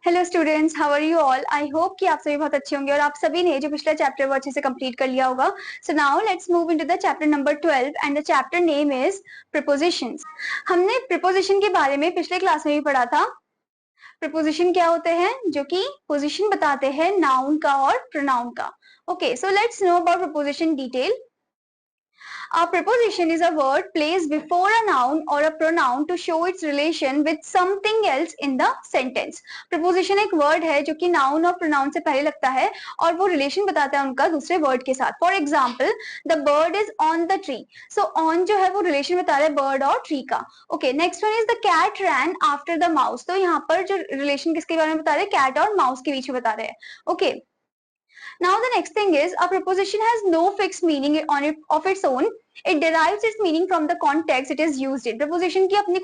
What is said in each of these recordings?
Hello students, how are you all. I hope कि आप सभी बहुत अच्छे होंगे और आप सभी ने जो पिछला चैप्टर वो अच्छे से कंप्लीट कर लिया होगा। So now let's move into the chapter number 12 and the chapter name is prepositions. हमने प्रीपोजिशन के बारे में पिछले क्लास में भी पढ़ा था। प्रीपोजिशन क्या होते हैं? जो कि पोजीशन बताते हैं नाउन का और प्रोनाउन का। Okay, so let's know about preposition detail. A preposition is a word placed before a noun or a pronoun to show its relation with something else in the sentence. Preposition एक word है जो कि noun और pronoun से पहले लगता है और वो relation बताता है उनका दूसरे word के साथ. For example, the bird is on the tree. So on जो है वो relation बता रहा है bird और tree का. Okay, next one is the cat ran after the mouse. तो यहाँ पर जो relation किसके बारे में बता रहे हैं? cat और mouse के बीच में बता रहे हैं. Okay. Now the next thing is a preposition has no fixed meaning on it of its own. It derives its meaning from the context it is used in. Preposition की अपनी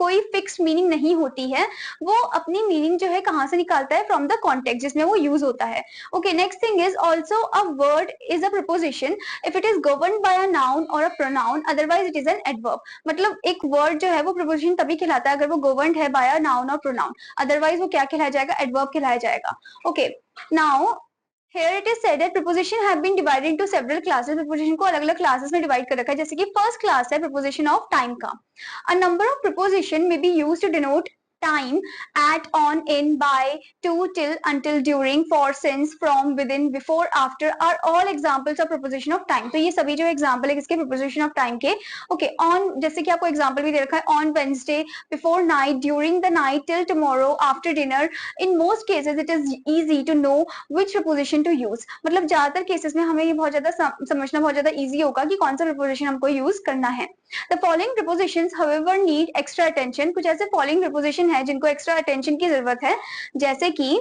कोई fixed meaning नहीं होती है, वो अपनी meaning जो है कहाँ से निकालता है? From the context जिसमें वो use होता है. Okay, next thing is also a word is a preposition if it is governed by a noun or a pronoun, otherwise it is an adverb. मतलब एक word जो है वो preposition तभी कहलाता है अगर वो governed है by a noun or pronoun, otherwise वो क्या कहलाया जाएगा? Adverb कहलाया जाएगा. Okay, now here it is said that preposition have been divided into several classes. preposition को अलग-अलग classes में divide कर रखा है, जैसे कि first class है preposition of time का. A number of preposition may be used to denote time, at, on, in, by, to, till, until, during, for, since, from, within, before, after are all examples of preposition of time. तो ये सभी जो example है किसके? preposition of time के. Okay, on जैसे कि आपको example भी दे रखा है on Wednesday, before night, during the night, till tomorrow, after dinner. In most cases it is easy to know which preposition to use. मतलब ज्यादातर केसेस में हमें ये बहुत ज्यादा समझना बहुत ज्यादा easy होगा कि कौन सा preposition हमको use करना है. The following prepositions however need extra attention. कुछ ऐसे following preposition है जिनको extra attention की जरूरत है, जैसे कि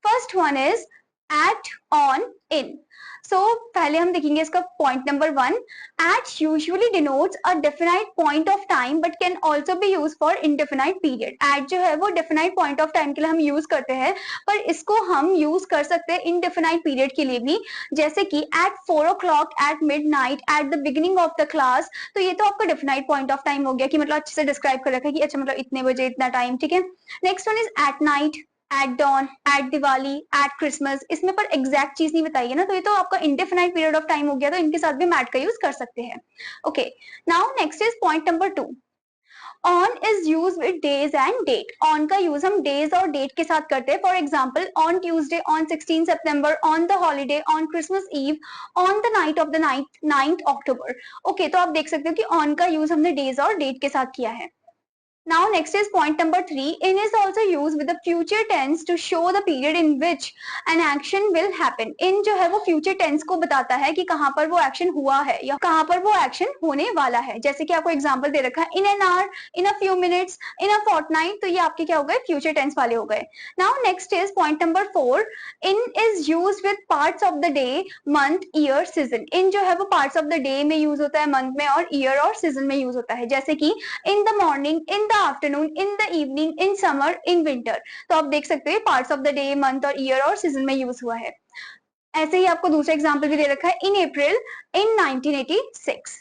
first one is at, on, in. So पहले हम देखेंगे इसका point number 1. At usually denotes a definite point of time but can also be used for indefinite period. At जो है वो definite point of time के लिए हम use करते हैं, पर इसको हम use कर सकते हैं indefinite period के लिए भी, जैसे कि at 4 o'clock, at midnight, at the beginning of the class. तो ये तो आपका definite point of time हो गया कि मतलब अच्छे से describe कर रखा है कि अच्छा मतलब इतने बजे इतना time, ठीक है. Next one is at night, at dawn, at Diwali, at Christmas. इसमें पर एग्जैक्ट चीज नहीं बताई है ना, तो ये तो आपका indefinite period of time हो गया, तो इनके साथ भी at का यूज कर सकते हैं. Okay, now next is point number 2. On is used with days and date. On का यूज हम days और date के साथ करते हैं. For example, on Tuesday, on 16 September, on the holiday, on Christmas Eve, on the night of the 9th October. Okay, तो आप देख सकते हो कि on का यूज हमने days और date के साथ किया है. Now next is point number 3. In is also used with the future tense to show the period in which an action will happen. In जो है वो future tense को बताता है कि कहाँ पर वो action हुआ है या कहाँ पर वो action होने वाला है. जैसे कि आपको example दे रखा है in an hour, in a few minutes, in a fortnight. तो ये आपके क्या हो गए? future tense वाले हो गए. Now next is point number 4. In is used with parts of the day, month, year, season. In जो है वो parts of the day में use होता है, month में, और year और season में use होता है, जैसे कि in the morning, in the afternoon, in the evening, in summer, in winter. तो आप देख सकते हैं parts of the day, month और year और season में use हुआ है. ऐसे ही आपको दूसरा एग्जाम्पल भी दे रखा है in April in 1986.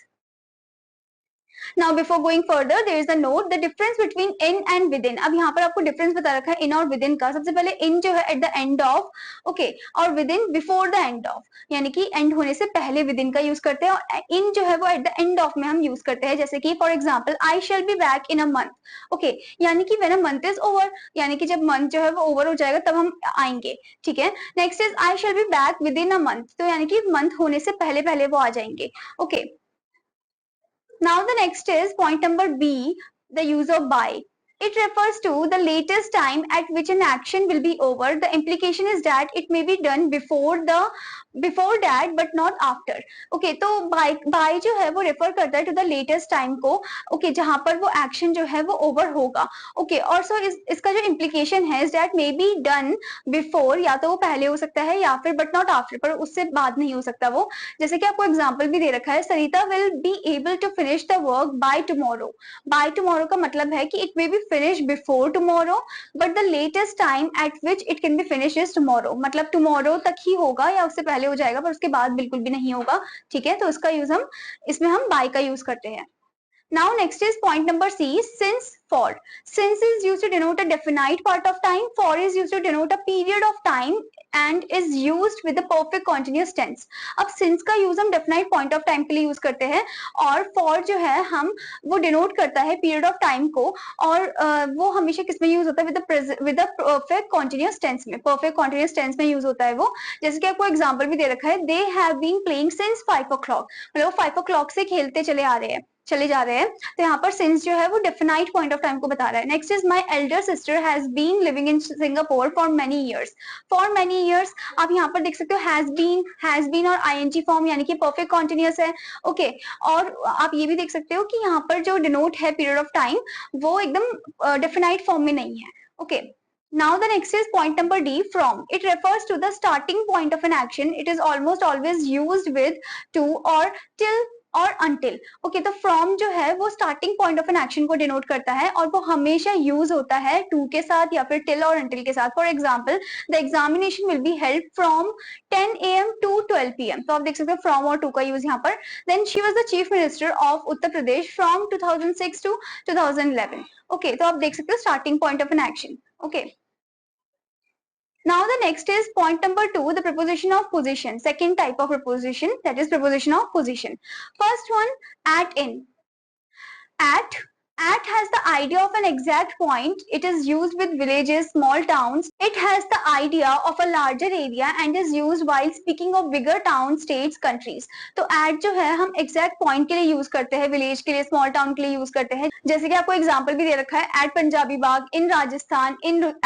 Now before going further there is a note, the difference between in and within. अब यहाँ पर आपको difference बता रखा है in और within का. सबसे पहले in जो है at the end of, okay, और within before the end of, यानी कि end होने से पहले within का यूज करते हैं, और in जो है वो at the end of में हम यूज करते हैं, जैसे कि for example I shall be back in a month. Okay, यानी कि when a month is over, यानी कि जब month जो है वो over हो जाएगा तब हम आएंगे, ठीक है. Next is I shall be back within a month. तो यानी कि month होने से पहले पहले वो आ जाएंगे. Okay. Now the next is point number B, the use of by. It refers to the latest time at which an action will be over. The implication is that it may be done before that but not after. Okay, तो by जो है वो refer करता है to the latest time को, okay, जहाँ पर वो action जो है वो over होगा. Okay, और so इसका जो implication है is that may be done before, या तो वो पहले हो सकता है या फिर but not after, पर उससे बाद नहीं हो सकता वो. जैसे कि आपको example भी दे रखा है, Sarita will be able to finish the work by tomorrow. By tomorrow का मतलब है कि it may be finished before tomorrow but the latest time at which it can be finished is tomorrow. मतलब tomorrow तक ही होगा या उससे पहले हो जाएगा, पर उसके बाद बिल्कुल भी नहीं होगा, ठीक है. तो इसका यूज हम इसमें हम by का यूज करते हैं. Now next is point number C, since for. Since is used to denote a definite part of time, for is used to denote a period of time and is used with the perfect continuous tense. अब since का use हम definite point of time के लिए use करते हैं और for जो है हम वो denote करता है period of time को और वो हमेशा किस में use होता है with the perfect continuous tense में, perfect continuous tense में use होता है वो। जैसे कि आपको example भी दे रखा है, they have been playing since 5 o'clock, मतलब 5 o'clock से खेलते चले जा रहे हैं, तो यहाँ पर सिंस जो है वो डेफिनाइट पॉइंट ऑफ टाइम को बता रहा है। Next is my elder sister has been living in Singapore for many years. For many years आप यहाँ पर देख सकते हो हैज बीन और आईएनजी फॉर्म यानी कि परफेक्ट कॉन्टिन्यूअस है। ओके और आप ये भी देख सकते हो कि यहाँ पर जो डिनोट है पीरियड ऑफ टाइम वो एकदम डेफिनाइट फॉर्म में नहीं है। Okay Now the next is point number D, from. It refers to the starting point of an action. It is almost always used with to or till और until. Okay तो from जो है वो starting point of an action को denote करता है और वो हमेशा use होता है to के साथ या फिर till और until के साथ। For example, the examination will be held from 10 AM to 12 PM. तो आप देख सकते हो from और to का use यहाँ पर। Then she was the chief minister of Uttar Pradesh from 2006 to 2011. Okay तो आप देख सकते हो starting point of an action. Okay Now the next is point number 2, the preposition of position. Second type of preposition, that is preposition of position. First one, at in. At has the idea of an exact point. It is used with villages, small towns. It has the idea of a larger area and is used while speaking of bigger towns, states, countries. तो at जो है हम exact point के लिए use करते हैं, village के लिए, small town के लिए use करते हैं। जैसे कि आपको example भी दे रखा है, at Punjabi Bagh, in Rajasthan,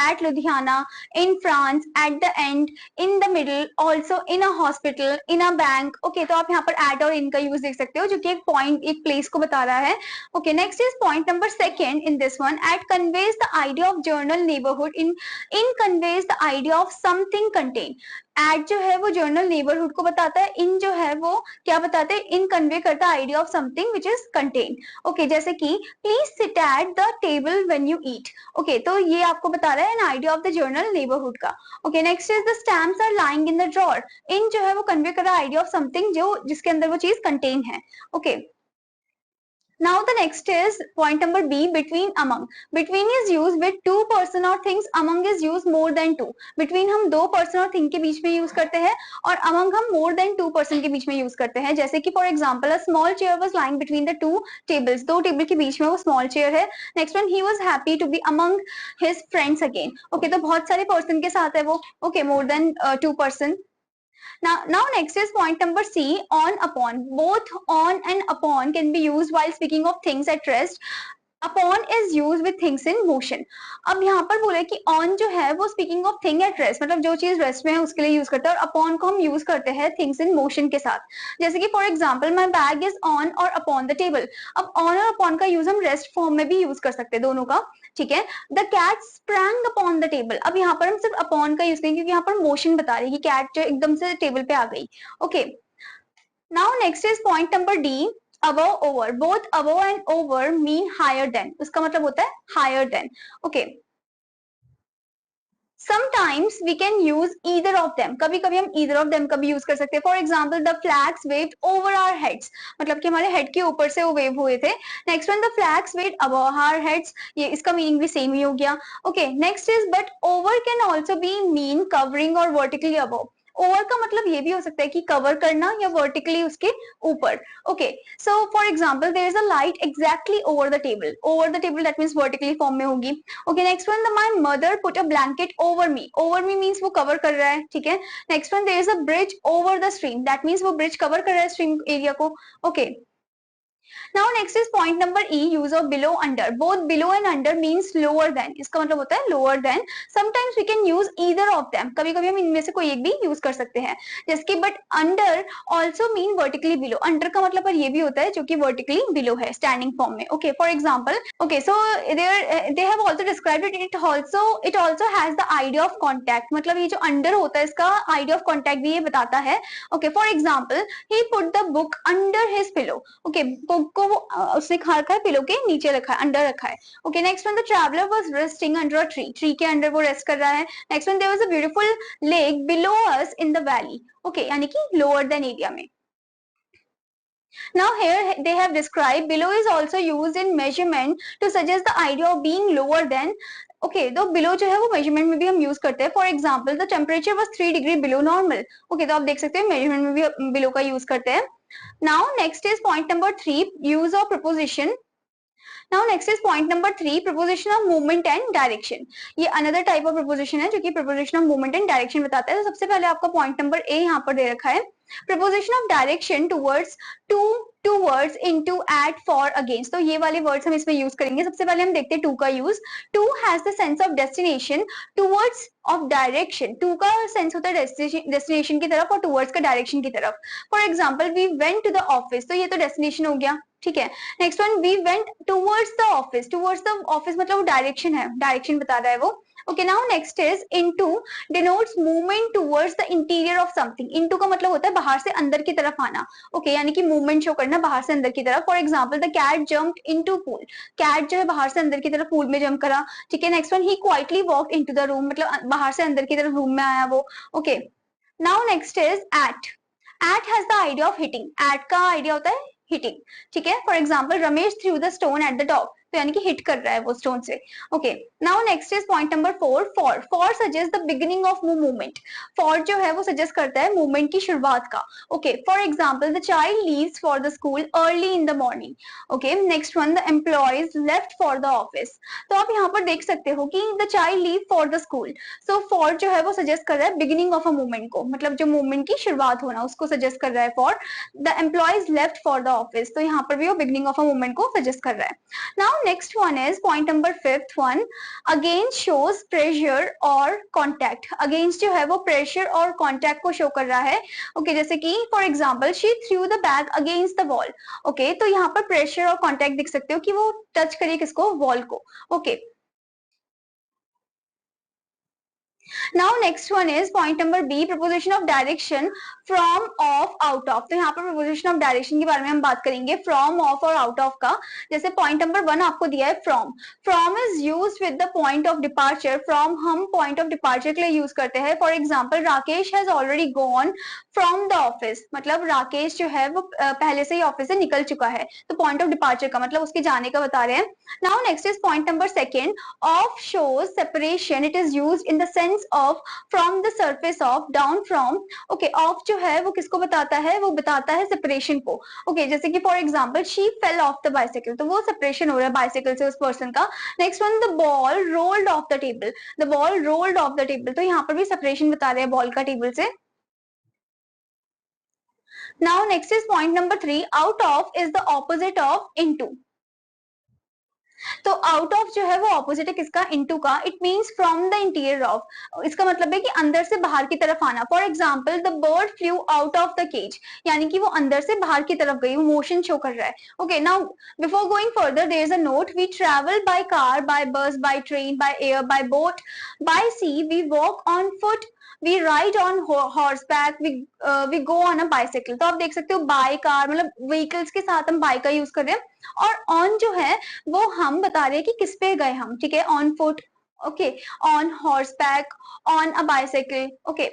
at Ludhiana, in France, at the end, in the middle, also in a hospital, in a bank. Okay, तो आप यहाँ पर at और in का use देख सकते हो जो कि एक point, एक place को बता रहा है। Okay, next is point number 2 in this one. At conveys the idea of general neighborhood. In conveys the idea of something contained. At जो है वो general neighborhood को बताता है, in जो है वो क्या बताता है, in convey करता है idea of something which is contained. Okay, जैसे कि please sit at the table when you eat. Okay, तो ये आपको बता रहा है an idea of the general neighborhood का. Okay, next is the stamps are lying in the drawer. In जो है वो convey कर रहा है idea of something जो जिसके अंदर वो चीज contain है. Okay. Now the next is point number B, between among. Between is used with two person or things. Among is used more than two. Between हम दो person और thing के बीच में use करते हैं और among हम more than two person के बीच में use करते हैं। जैसे कि for example, a small chair was lying between the two tables. दो table के बीच में वो small chair है। Next one, he was happy to be among his friends again. Okay, तो बहुत सारे person के साथ है वो। Okay, more than two person. Now next is point number C, on upon. Both on and upon can be used while speaking of things at rest. Upon is used with things in motion. अब यहाँ पर बोले कि on जो है वो speaking of thing at rest, मतलब जो चीज रेस्ट में है उसके लिए यूज करते हैं और upon को हम यूज करते हैं things in motion के साथ। जैसे कि for example, my bag is on or upon the table. अब on और upon का यूज हम रेस्ट फॉर्म में भी यूज कर सकते हैं दोनों का, ठीक है। The cat sprang upon the table. अब यहाँ पर हम सिर्फ अपॉन का यूज करेंगे क्योंकि यहाँ पर मोशन बता रही है कि कैट जो एकदम से टेबल पे आ गई। Okay now next is point number D, above over. Both above and over mean higher than. उसका मतलब होता है higher than. Okay. Sometimes we can use either of them. कभी कभी हम either of them का भी यूज कर सकते हैं। For example, the flags waved over our heads. मतलब कि हमारे हेड के ऊपर से वो वेव हुए थे। Next one, the flags waved above our heads. ये इसका मीनिंग भी सेम ही हो गया। Okay, next is but over can also be mean covering or vertically above. Over का मतलब ये भी हो सकता है कि कवर करना या वर्टिकली उसके ऊपर। Okay so for example there is a light exactly over the table. Over the table that means vertically form में होगी। Okay next one, my mother put a blanket over me. Over me means वो cover कर रहा है, ठीक है। Next one, there is a bridge over the stream, that means वो bridge cover कर रहा है स्ट्रीम एरिया को। ओके Now next is point number E, use of below under. Both below and under means lower than. इसका मतलब होता है lower than. Sometimes we can use either of them. कभी कभी हम इनमें से कोई एक भी use कर सकते हैं। जैसे कि but under also mean vertically below. Under का मतलब पर ये भी होता है जो कि vertically below है standing form में। Okay, for example, okay, so they have also described it. It also has the idea of contact. मतलब ये जो under होता है इसका idea of contact भी ये बताता है। Okay, for example, he put the book under his pillow. Okay, book को वो उसने खा रखा है, पिलो के नीचे रखा है, अंडर रखा है। Okay next one, the traveller was resting under a tree. Tree के अंडर वो रेस्ट कर रहा है। Next one, there was a beautiful lake below us in the valley. Okay यानी कि लोअर देन एरिया में। Now here they have described below is also used in measurement to suggest the idea of being lower than. Okay तो below जो है वो measurement में भी हम यूज करते हैं. For example the temperature was 3 degree below normal. Okay तो आप देख सकते हैं मेजरमेंट में भी बिलो का यूज करते हैं. Now next is point number 3 use of preposition. Now next is point number 3 preposition of movement and direction. ये another type of preposition है जो कि preposition of movement and direction बताता है. तो सबसे पहले आपका point number A यहाँ पर दे रखा है. Preposition of direction towards, to, towards, into, at, for, against. तो ये वाले words हम इसमें use करेंगे. सबसे पहले हम देखते हैं to का use. To has the sense of destination, towards of direction. To का sense होता है destination की तरफ और towards का direction की तरफ. For example, we went to the office. तो ये तो destination हो गया. ठीक है. Next one we went towards the office. Towards the office मतलब वो डायरेक्शन है, डायरेक्शन बता रहा है वो. Okay now next is into denotes movement towards the interior of something. Into का मतलब होता है बाहर से अंदर की तरफ आना. ओके यानी कि मूवमेंट शो करना बाहर से अंदर की तरफ. For example the cat jumped into pool. Cat जो है बाहर से अंदर की तरफ पूल में जंप करा. ठीक है. Next one he quietly walked into the room मतलब बाहर से अंदर की तरफ रूम में आया वो. Okay now next is at. At has the idea of hitting. At का आइडिया होता है हिटिंग. ठीक है. For example Ramesh threw the stone at the top. तो यानी कि हिट कर रहा है वो स्टोन से. Okay now next is point number 4 for. For suggest the beginning of movement. For जो है वो सजेस्ट करता है मूवमेंट की शुरुआत का. Okay for example the child leaves for the school early in the morning. Okay next one the employees left for the office. तो आप यहाँ पर देख सकते हो कि the child leave for the school. So for जो है वो सजेस्ट कर रहा है बिगिनिंग ऑफ अ मूवमेंट को, मतलब जो मूवमेंट की शुरुआत होना उसको सजेस्ट कर रहा है for. The employees left for the office. तो यहाँ पर भी वो बिगिनिंग ऑफ अ मूवमेंट को सजेस्ट कर रहा है. Now next one is point number 5th one against shows pressure और कॉन्टैक्ट. अगेंस्ट जो है वो प्रेशर और कॉन्टैक्ट को शो कर रहा है. ओके जैसे कि for example she threw the bag against the wall. Okay तो यहाँ पर प्रेशर और कॉन्टैक्ट दिख सकते हो कि वो टच करिए किसको, वॉल को. ओके Now next one is point number B preposition of direction from, of, out of. तो यहाँ पर preposition of direction के बारे में हम बात करेंगे from, of और out of का. जैसे point number 1 आपको दिया है from. From is used with the point of departure. From हम point of departure के लिए use करते हैं. For example, Rakesh has already gone from the office. मतलब राकेश जो है वो पहले से ही ऑफिस से निकल चुका है. तो point of departure का मतलब उसके जाने का बता रहे हैं. Now next is point number 2. Off shows separation. It is used in the sense of from the surface of, down from. Okay off जो है वो किसको बताता है, वो बताता है separation को. Okay जैसे कि for example she fell off the bicycle. तो वो separation हो रहा है bicycle से उस person का. Next one the ball rolled off the table. The ball rolled off the table. तो यहाँ पर भी separation बता रहे हैं ball का table से. Now next is point number 3. Out of is the opposite of into. तो आउट ऑफ जो है वो ऑपोजिट है किसका, इनटू का. It means from the interior of. इसका मतलब है कि अंदर से बाहर की तरफ आना. For example the bird flew out of the cage. यानी कि वो अंदर से बाहर की तरफ गई, वो मोशन शो कर रहा है. Okay now before going further there is a note. We travel by car, by bus, by train, by air, by boat, by sea, we walk on foot, we ride on horseback, we go on a bicycle. तो आप देख सकते हो by car मतलब vehicles के साथ हम bye का यूज कर रहे हैं. और ऑन जो है वो हम बता रहे हैं कि किस पे गए हम. ठीक है on foot, okay on horseback, on a bicycle. Okay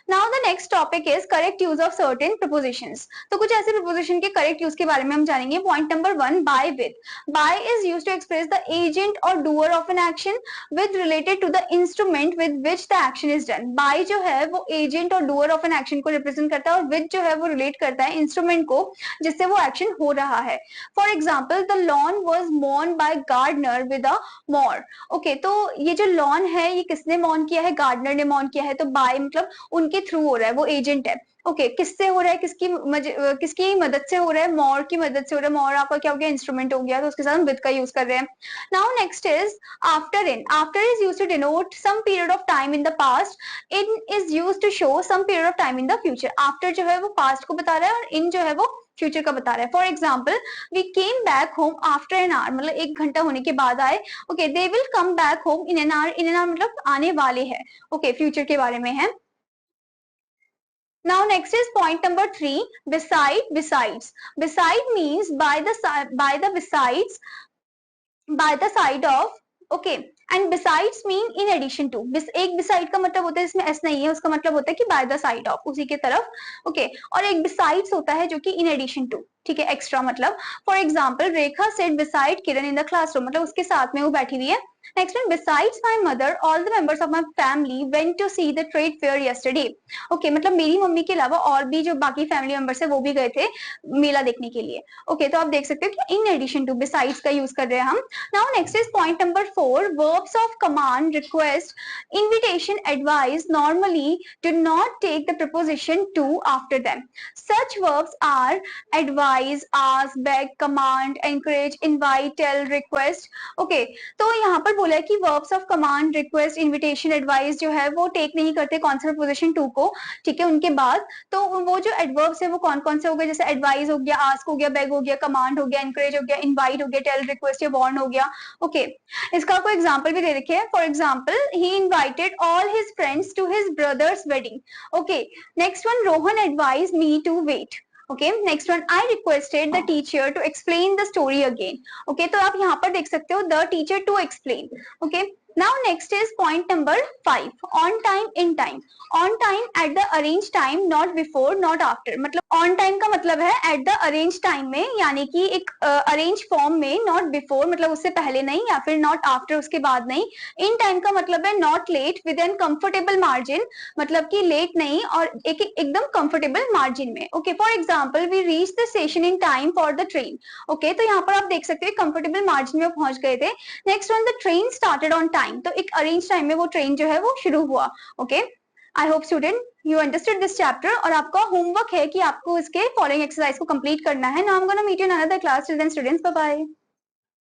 now the next topic is correct use of certain propositions. तो कुछ ऐसे प्रपोजिशन के करेक्ट यूज के बारे में हम जानेंगे. Point number 1 by with. By is used to express the agent और doer of an action with related to the instrument with which the action is done. By जो है वो एजेंट और डूअर ऑफ एन एक्शन को represent करता है और with जो है वो रिलेट करता है इंस्ट्रूमेंट को जिससे वो एक्शन हो रहा है. For example the lawn was mown by gardener with a mower. Okay तो ये जो लॉन है ये किसने मॉन किया है, गार्डनर ने मॉन किया है. तो बाय मतलब उनके थ्रू हो रहा है, वो एजेंट है. ओके किससे हो रहा है, किसकी मदद से हो रहा है, मोर की मदद से हो रहा है. मोर आपका क्या हो गया, इंस्ट्रूमेंट हो गया. तो उसके साथ हम विद का यूज कर रहे हैं. Now next is after in. After is used to denote some period of time in the past. In is used to show some period of time in the future. After जो है वो past को बता रहा है और इन जो है वो फ्यूचर का बता रहा है. For example we came back home after an hour मतलब 1 घंटा होने के बाद आए. Okay they will come back home in an hour. In an hour मतलब आने वाले हैं. ओके फ्यूचर के बारे में है. Now next is point number 3 beside, besides. Beside means by the besides, by the side of. Okay and besides mean in addition to, एक beside का मतलब होता है इसमें एस नहीं है, उसका मतलब होता है कि बाय द साइड ऑफ, उसी के तरफ, ओके और एक बिसाइड्स होता है जो कि इन एडिशन टू, ठीक है, एक्स्ट्रा मतलब। For example Rekha sat beside Kiran in the classroom, मतलब उसके साथ में वो बैठी हुई है। Next one, besides my mother all the members of my family went to see the trade fair yesterday, okay मतलब मेरी मम्मी के अलावा और भी जो बाकी फैमिली मेंबर्स है वो भी गए थे मेला देखने के लिए, ओके तो आप देख सकते हो कि इन एडिशन टू बिसाइड्स का यूज कर रहे हैं हम। Now next is point number 4, verbs of command, request, invitation, advise normally do not take the preposition to after them. Such verbs are advise, ask, beg, command, encourage, invite, tell, request. Okay, तो यहाँ पर बोला है कि verbs of command, request, invitation, advise जो है वो take नहीं करते कौन सा preposition to को, ठीक है उनके बाद। तो वो जो adverbs है वो कौन कौन से हो गए, जैसे advise हो गया, ask हो गया, beg हो गया, command हो गया, encourage हो गया, invite हो गया, tell, request या warn हो गया। ओके इसका कोई एग्जाम्पल भी दे रखे हैं। For example he invited all his friends to his brother's wedding. Okay next one, Rohan advise me to wait. Okay next one, I requested the teacher to explain the story again. Okay तो आप यहाँ पर देख सकते हो the teacher to explain. Okay now next is point number 5, on time in time. On time at the arrange time, not before not after. मतलब on time का मतलब है एट द अरेंज टाइम में, यानी कि एक अरेंज फॉर्म में, not before मतलब उससे पहले नहीं या फिर नॉट आफ्टर उसके बाद नहीं। इन टाइम का मतलब है not late, with an comfortable margin, मतलब कि लेट नहीं और एकदम कंफर्टेबल मार्जिन में। Okay for example we reach the station in time for the train. Okay तो यहाँ पर आप देख सकते हो कंफर्टेबल मार्जिन में पहुंच गए थे। Next one, the train started on time, तो एक अरेंज टाइम में वो ट्रेन जो है वो शुरू हुआ। Okay I hope student you understood this chapter, और आपका होमवर्क है कि आपको इसके फॉलोइंग एक्सरसाइज को कंप्लीट करना है। Now I am gonna meet you in another class. Till then students, bye bye.